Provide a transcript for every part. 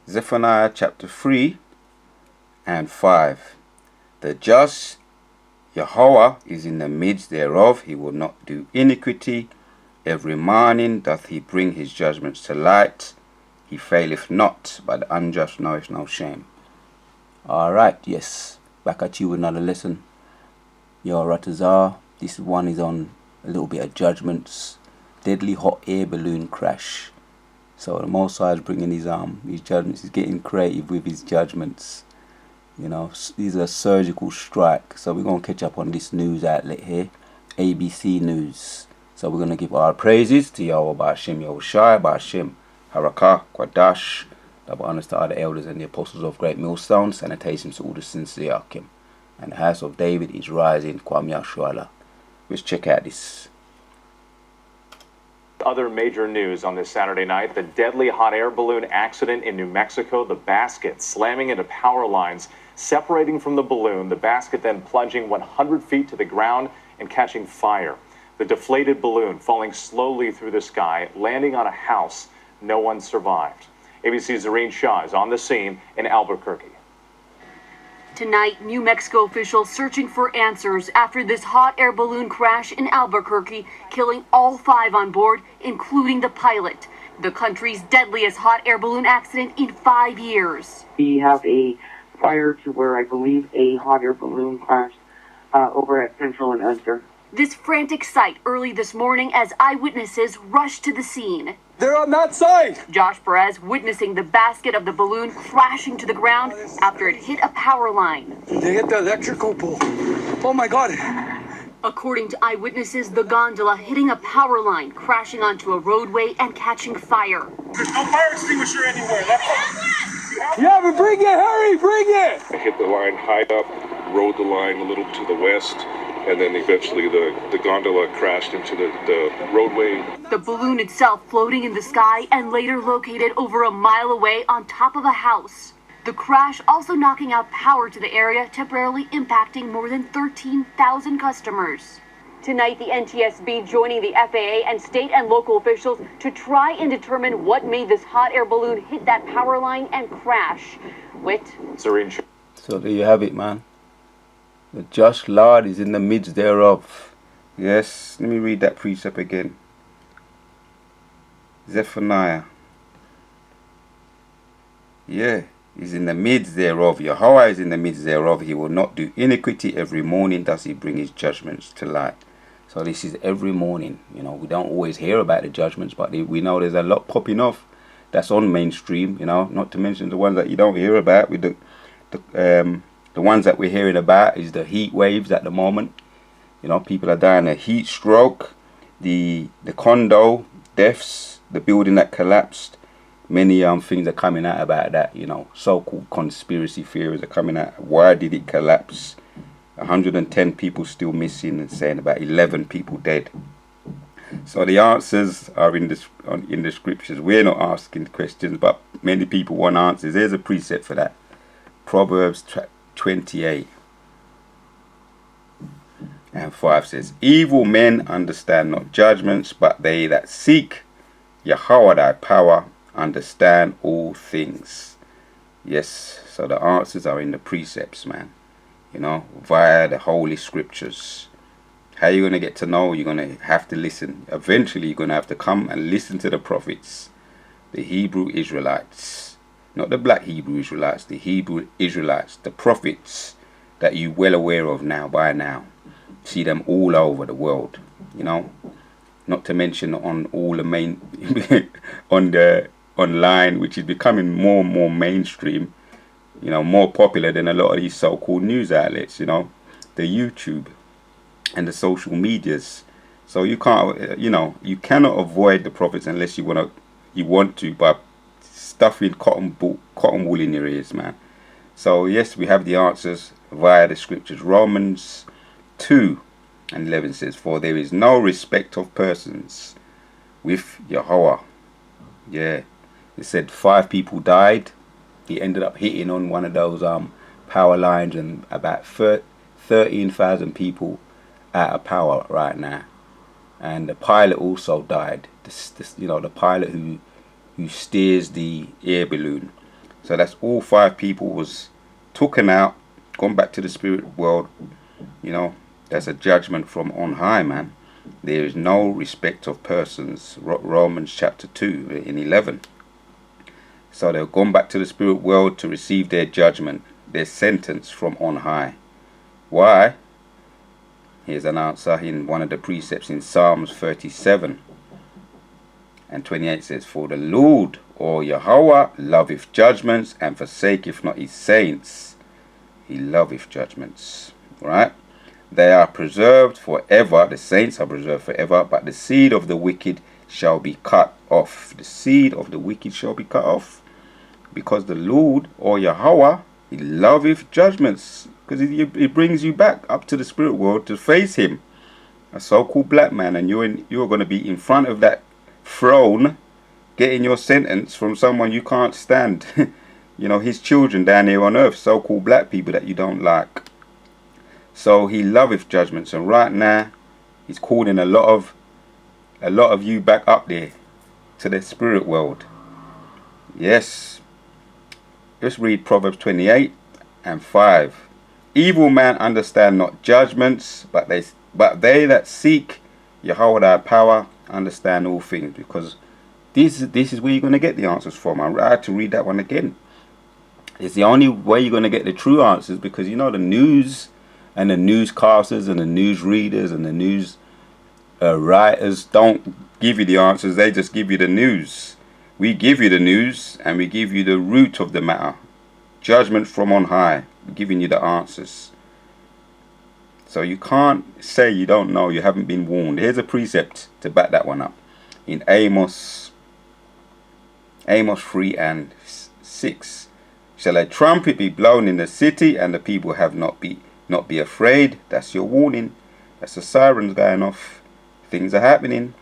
Zephaniah chapter 3 and 5. The just Yahweh is in the midst thereof, he will not do iniquity. Every morning doth he bring his judgments to light. He faileth not, but the unjust knoweth no shame. Alright, yes, back at you with another lesson. Yo, Ratazar, this one is on a little bit of judgments. Deadly hot air balloon crash. So the Most High is bringing his judgments. He's getting creative with his judgments. You know, these are surgical strike. So we're going to catch up on this news outlet here, ABC News. So we're going to give our praises to Yahweh Ba'ashem Yahushai, Ba'ashem Harakah, Kwadash, double honors to all the elders and the apostles of Great Millstone, salutations to all the sincere Akim. And the house of David is rising, Kwam Yahshuala. Let's check out this. Other major news on this Saturday night, the deadly hot air balloon accident in New Mexico, the basket slamming into power lines, separating from the balloon, the basket then plunging 100 feet to the ground and catching fire. The deflated balloon falling slowly through the sky, landing on a house. No one survived. ABC's Zareen Shah is on the scene in Albuquerque. Tonight, New Mexico officials searching for answers after this hot air balloon crash in Albuquerque, killing all 5 on board, including the pilot. The country's deadliest hot air balloon accident in 5 years. We have a fire to where I believe a hot air balloon crashed over at Central and Edgar. This frantic sight early this morning as eyewitnesses rushed to the scene. They're on that side! Josh Perez witnessing the basket of the balloon crashing to the ground after it hit a power line. They hit the electrical pole. Oh my God. According to eyewitnesses, the gondola hitting a power line, crashing onto a roadway and catching fire. There's no fire extinguisher anywhere. Yeah, but bring it, hurry, bring it! I hit the line high up, rode the line a little to the west, and then eventually the gondola crashed into the roadway. The balloon itself floating in the sky and later located over a mile away on top of a house. The crash also knocking out power to the area, temporarily impacting more than 13,000 customers. Tonight, the NTSB joining the FAA and state and local officials to try and determine what made this hot air balloon hit that power line and crash. Zareen Shah. So there you have it, man. The just Lord is in the midst thereof. Yes, let me read that precept again. Zephaniah. Yeah, is in the midst thereof. Yahweh is in the midst thereof. He will not do iniquity. Every morning does he bring his judgments to light. So this is every morning. You know, we don't always hear about the judgments, but we know there's a lot popping off that's on mainstream, you know, not to mention the ones that you don't hear about. With the ones that we're hearing about is the heat waves at the moment. You know, people are dying of heat stroke, the condo deaths, the building that collapsed. Many things are coming out about that, you know. So-called conspiracy theories are coming out. Why did it collapse? 110 people still missing, and saying about 11 people dead. So the answers are in the scriptures. We're not asking questions, but many people want answers. There's a precept for that. Proverbs 28 and 5 says, evil men understand not judgments, but they that seek Yahweh thy power understand all things. Yes, so the answers are in the precepts, man. You know, via the holy scriptures. How are you going to get to know? You're going to have to listen. Eventually you're going to have to come and listen to the prophets, the Hebrew Israelites. Not the black Hebrew Israelites, the Hebrew Israelites, the prophets that you're well aware of now, by now. See them all over the world, you know. Not to mention on all the main, on the online, which is becoming more and more mainstream, you know, more popular than a lot of these so-called news outlets, you know, the YouTube and the social medias. So you can't, you know, you cannot avoid the prophets unless you want to, but stuffing cotton wool in your ears, man. So yes, we have the answers via the scriptures. Romans 2 and 11 says, for there is no respect of persons with Yahweh. Yeah, it said 5 people died. He ended up hitting on one of those power lines, and about 13,000 people out of power right now. And the pilot also died. You know, the pilot who steers the air balloon. So that's all 5 people was taken out, gone back to the spirit world. You know, that's a judgment from on high, man. There is no respect of persons. Romans chapter 2 in 11. So they've gone back to the spirit world to receive their judgment, their sentence from on high. Why? Here's an answer in one of the precepts in Psalms 37 and 28 says, For the Lord, or Yahweh, loveth judgments, and forsaketh not his saints. He loveth judgments. Right? They are preserved forever. The saints are preserved forever, but the seed of the wicked shall be cut off. The seed of the wicked shall be cut off. Because the Lord, or Yahweh, he loveth judgments. Because it brings you back up to the spirit world to face him. A so-called black man, and you're going to be in front of that throne, getting your sentence from someone you can't stand. You know, his children down here on earth, so-called black people that you don't like. So he loveth judgments, and right now he's calling a lot of you back up there to the spirit world. Yes. Let's read Proverbs 28 and 5. Evil man understand not judgments, but they that seek Yahweh thy power understand all things. Because this is where you're going to get the answers from. I had to read that one again. It's the only way you're going to get the true answers, because you know the news and the newscasters and the news readers and the news writers don't give you the answers. They just give you the news. We give you the news, and we give you the root of the matter. Judgment from on high. We're giving you the answers. So you can't say you don't know, you haven't been warned. Here's a precept to back that one up. In Amos 3 and 6. Shall a trumpet be blown in the city, and the people have not be afraid? That's your warning. That's the sirens going off. Things are happening.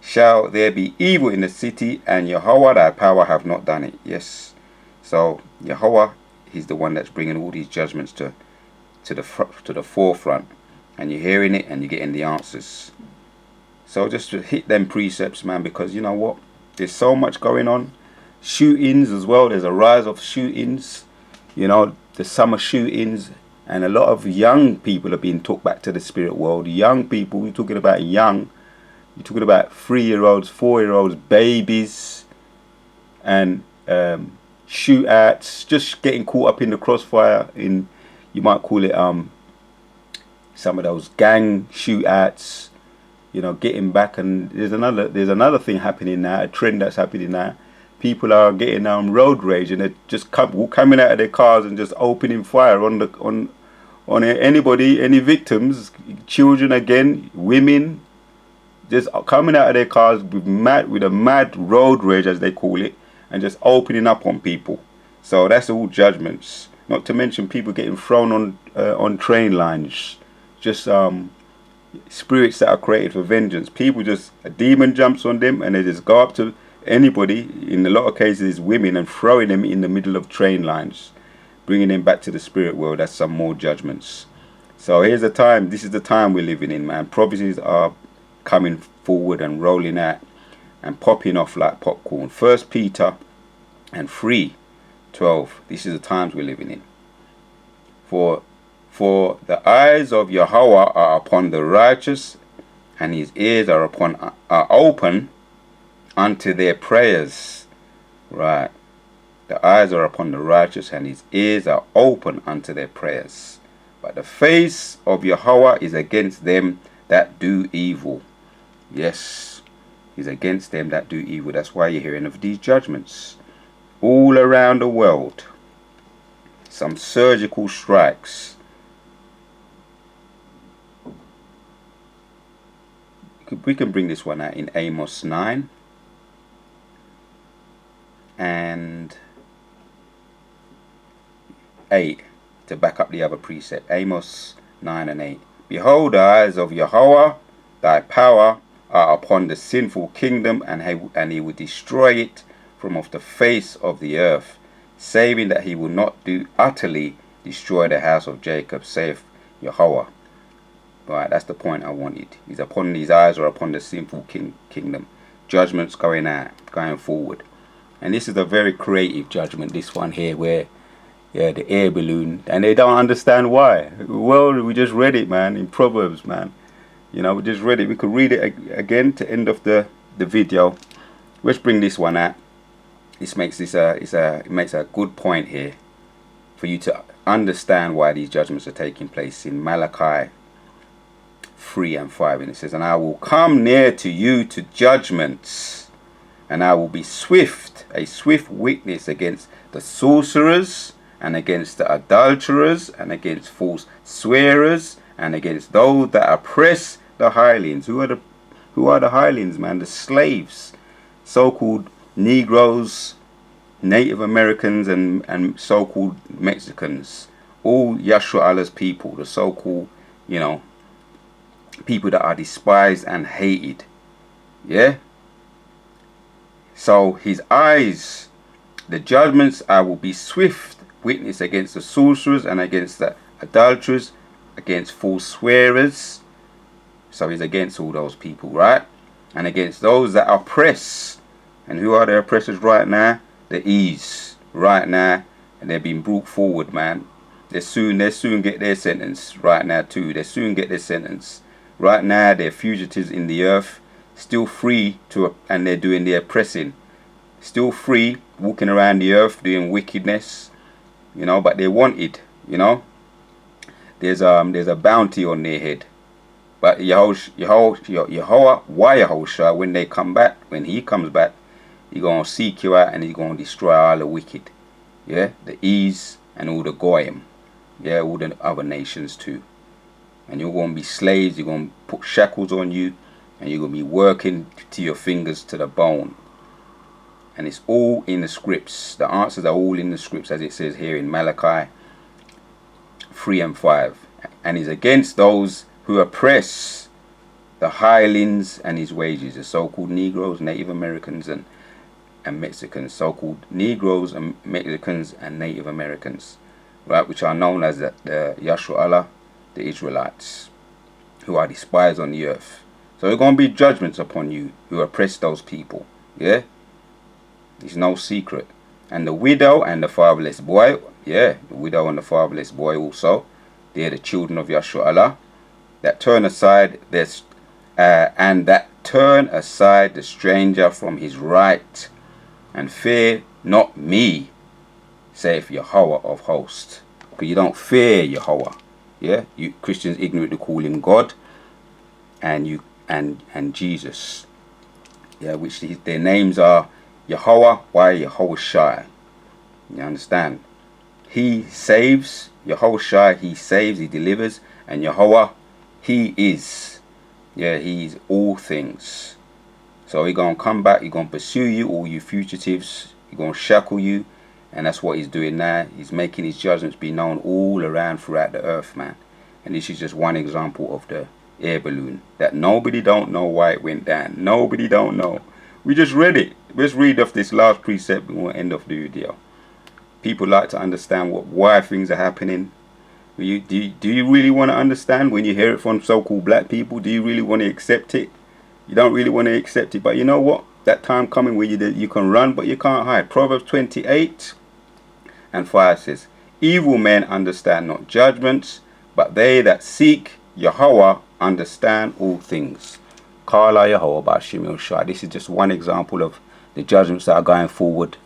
Shall there be evil in the city, and Yahweh thy power have not done it? Yes. So Yahweh, he's the one that's bringing all these judgments to the forefront, and you're hearing it and you're getting the answers. So just to hit them precepts, man, because you know what? There's so much going on. Shootings as well. There's a rise of shootings. You know, the summer shootings, and a lot of young people are being took back to the spirit world. Young people, we're talking about young. You're talking about 3-year-olds, 4-year-olds, babies, and shootouts, just getting caught up in the crossfire. In, you might call it some of those gang shootouts. You know, getting back. And there's another thing happening now, a trend that's happening now. People are getting road rage, and they're just coming out of their cars and just opening fire on anybody, any victims, children again, women. Just coming out of their cars with a mad road rage, as they call it, and just opening up on people. So that's all judgments. Not to mention people getting thrown on train lines. Just spirits that are created for vengeance. People just, a demon jumps on them, and they just go up to anybody, in a lot of cases women, and throwing them in the middle of train lines, bringing them back to the spirit world. That's some more judgments. So here's the time. This is the time we're living in, man. Prophecies are coming forward and rolling out and popping off like popcorn. 1 Peter and 3:12. This is the times we're living in. For the eyes of Yahweh are upon the righteous, and his ears are open unto their prayers. Right. The eyes are upon the righteous, and his ears are open unto their prayers. But the face of Yahweh is against them that do evil. Yes, he's against them that do evil. That's why you're hearing of these judgments all around the world. Some surgical strikes. We can bring this one out in Amos 9 and 8 to back up the other precept. Amos 9 and 8. Behold, the eyes of Yahweh, thy power, are upon the sinful kingdom, and he will destroy it from off the face of the earth, saving that he will not utterly destroy the house of Jacob, saith Yahweh. Right, that's the point I wanted. His eyes are upon the sinful kingdom. Judgments going out, going forward. And this is a very creative judgment, this one here, where, yeah, the air balloon, and they don't understand why. Well, we just read it, man, in Proverbs, man. You know, we just read it. We could read it again to end of the video. Let's bring this one out. This makes this it makes a good point here for you to understand why these judgments are taking place in Malachi 3 and 5. And it says, "And I will come near to you to judgments, and I will be swift, a swift witness against the sorcerers, and against the adulterers, and against false swearers, and against those that oppress the hirelings." Who are the hirelings, man? The slaves, so-called Negroes, Native Americans, and so-called Mexicans. All Yahshua Allah's people, the so-called, you know, people that are despised and hated. Yeah? So his eyes, the judgments, I will be swift witness against the sorcerers, and against the adulterers, against false swearers. So he's against all those people, right? And against those that oppress. And who are the oppressors right now? The E's right now, and they're being brought forward, man. They soon get their sentence right now too. They soon get their sentence. Right now they're fugitives in the earth, still free to, and they're doing the oppressing. Still free, walking around the earth doing wickedness, you know, but they're wanted, you know. There's a bounty on their head. But Yahuwah, when they come back, when he comes back, he's going to seek you out and he's going to destroy all the wicked. Yeah, the E's and all the Goyim. Yeah, all the other nations too. And you're going to be slaves, you're going to put shackles on you, and you're going to be working to your fingers to the bone. And it's all in the scripts. The answers are all in the scripts, as it says here in Malachi 3 and 5. And he's against those who oppress the hirelings and his wages, the so-called Negroes, Native Americans, and Mexicans, so-called Negroes and Mexicans and Native Americans, right, which are known as the Yahshua Allah, the Israelites, who are despised on the earth. So there are going to be judgments upon you who oppress those people. Yeah, it's no secret. And the widow and the fatherless boy, yeah, the widow and the fatherless boy also, they're the children of Yahshua Allah, that turn aside this and that turn aside the stranger from his right, and fear not me, saith Yahweh of hosts. Because you don't fear Yahweh. Yeah, you Christians ignorant to call him God, and you and Jesus. Yeah, which their names are Yahweh, why Yahweh Shai. You understand? He saves, Yahweh Shai, he saves, he delivers, and Yahweh, he is. Yeah, he's all things. So he's going to come back, he's going to pursue you, all you fugitives, he's going to shackle you, and that's what he's doing now. He's making his judgments be known all around throughout the earth, man. And this is just one example of the air balloon that nobody don't know why it went down. Nobody don't know. We just read it. Let's read off this last precept and we'll end off the video. People like to understand why things are happening. Do you really want to understand when you hear it from so-called black people? Do you really want to accept it? You don't really want to accept it, but you know what? That time coming where you can run, but you can't hide. Proverbs 28 and 5 says, "Evil men understand not judgments, but they that seek Yahweh understand all things." Kala Yahweh Bashim Shah. This is just one example of the judgments that are going forward.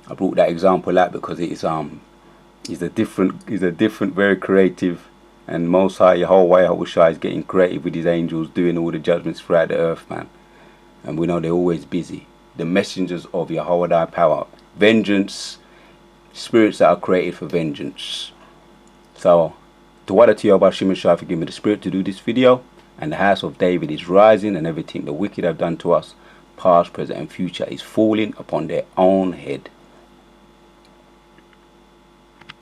I brought that example out because it is a different, very creative, and Most High Yahweh Shai is getting creative with his angels, doing all the judgments throughout the earth, man. And we know they're always busy. The messengers of Yahweh thy power, vengeance, spirits that are created for vengeance. So, Tawada to Yahweh Shimon Shai for giving me the spirit to do this video. And the house of David is rising, and everything the wicked have done to us, past, present, and future, is falling upon their own head.